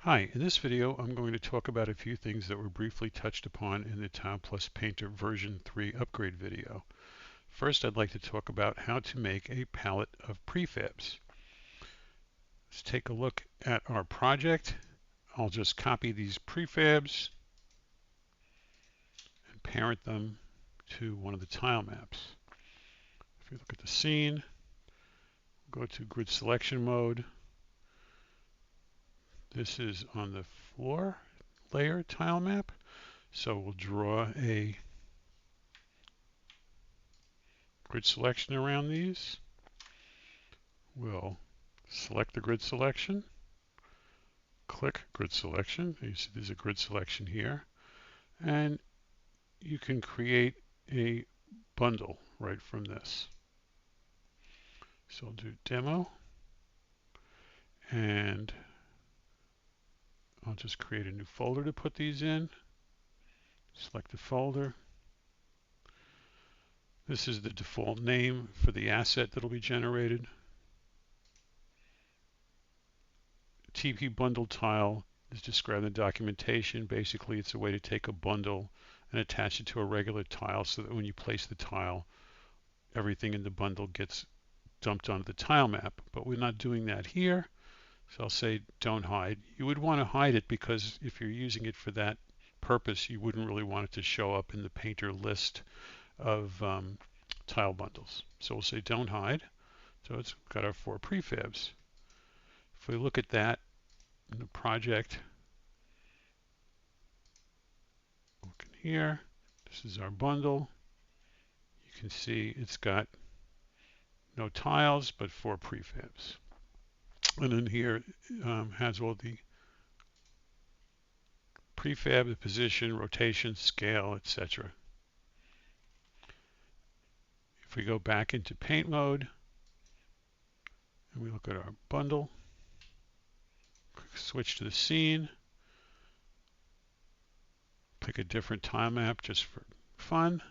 Hi, in this video I'm going to talk about a few things that were briefly touched upon in the TilePlus Painter version 3 upgrade video. First, I'd like to talk about how to make a palette of prefabs. Let's take a look at our project. I'll just copy these prefabs and parent them to one of the tile maps. If you look at the scene, go to grid selection mode. This is on the floor layer tile map. So we'll draw a grid selection around these. We'll select the grid selection, click grid selection. You see there's a grid selection here, and you can create a bundle right from this. So I'll do demo, and I'll just create a new folder to put these in. Select the folder. This is the default name for the asset that will be generated. TP bundle tile is described in the documentation. Basically, it's a way to take a bundle and attach it to a regular tile so that when you place the tile, everything in the bundle gets dumped onto the tile map. But we're not doing that here. So I'll say don't hide. You would want to hide it because if you're using it for that purpose, you wouldn't really want it to show up in the painter list of tile bundles. So we'll say don't hide. So it's got our 4 prefabs. If we look at that in the project, look in here, this is our bundle. You can see it's got no tiles but 4 prefabs. And in here has all the prefab, the position, rotation, scale, etc. If we go back into paint mode and we look at our bundle, switch to the scene, pick a different tile map just for fun.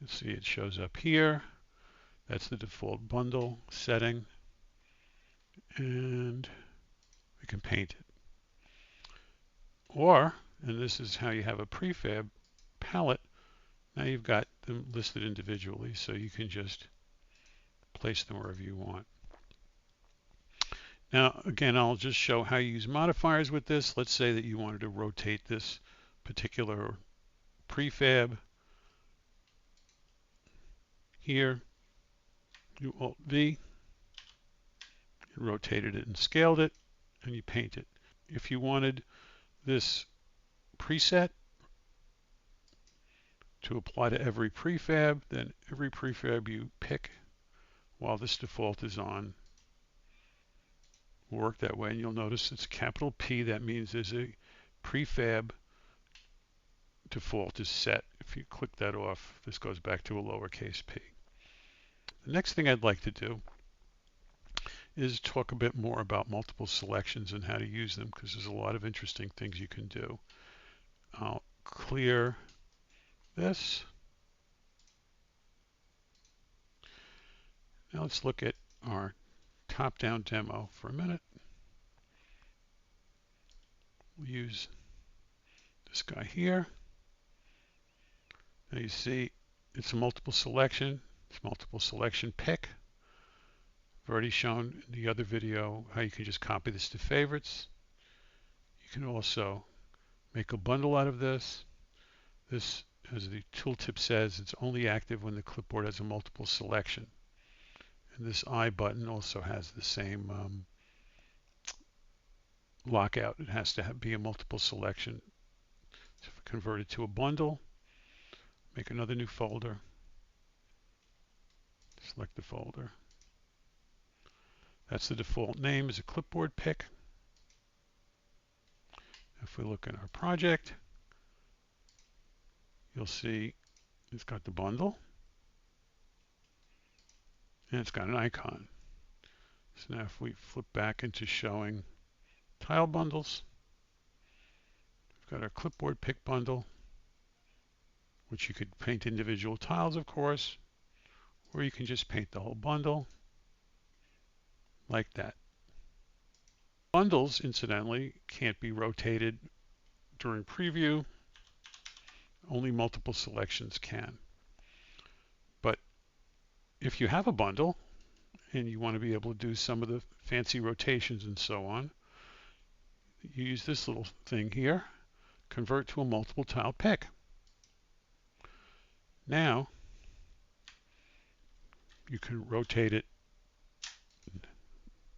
You'll see it shows up here. That's the default bundle setting, and we can paint it. Or, and this is how you have a prefab palette, now you've got them listed individually, so you can just place them wherever you want. Now, again, I'll just show how you use modifiers with this. Let's say that you wanted to rotate this particular prefab here. Do Alt-V, you rotated it and scaled it, and you paint it. If you wanted this preset to apply to every prefab, then every prefab you pick while this default is on will work that way. And you'll notice it's capital P. That means there's a prefab default is set. If you click that off, this goes back to a lowercase p. The next thing I'd like to do is talk a bit more about multiple selections and how to use them, because there's a lot of interesting things you can do. I'll clear this. Now let's look at our top-down demo for a minute. We'll use this guy here. Now you see it's a multiple selection. It's multiple selection pick. I've already shown in the other video how you can just copy this to favorites. You can also make a bundle out of this. This, as the tooltip says, it's only active when the clipboard has a multiple selection. And this I button also has the same lockout. It has to be a multiple selection. So if I convert it to a bundle, make another new folder, select the folder. That's the default name is a clipboard pick. If we look at our project, you'll see it's got the bundle and it's got an icon. So now if we flip back into showing tile bundles, we've got our clipboard pick bundle, which you could paint individual tiles, of course, or you can just paint the whole bundle like that. Bundles, incidentally, can't be rotated during preview. Only multiple selections can. But if you have a bundle and you want to be able to do some of the fancy rotations and so on, you use this little thing here, convert to a multiple tile pick. Now you can rotate it,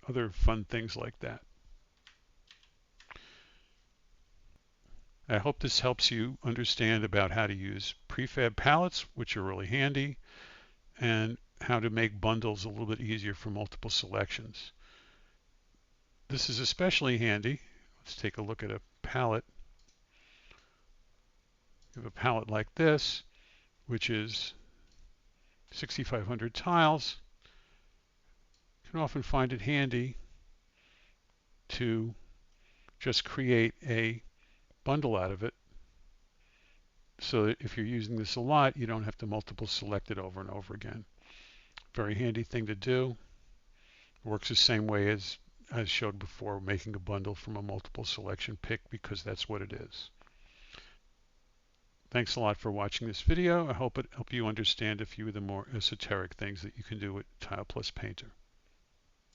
other fun things like that. I hope this helps you understand about how to use prefab palettes, which are really handy, and how to make bundles a little bit easier for multiple selections. This is especially handy. Let's take a look at a palette. You have a palette like this, which is 6,500 tiles. You can often find it handy to just create a bundle out of it, so that if you're using this a lot, you don't have to multiple select it over and over again. Very handy thing to do. Works the same way as showed before, making a bundle from a multiple selection pick, because that's what it is. Thanks a lot for watching this video. I hope it helped you understand a few of the more esoteric things that you can do with TilePlus Painter.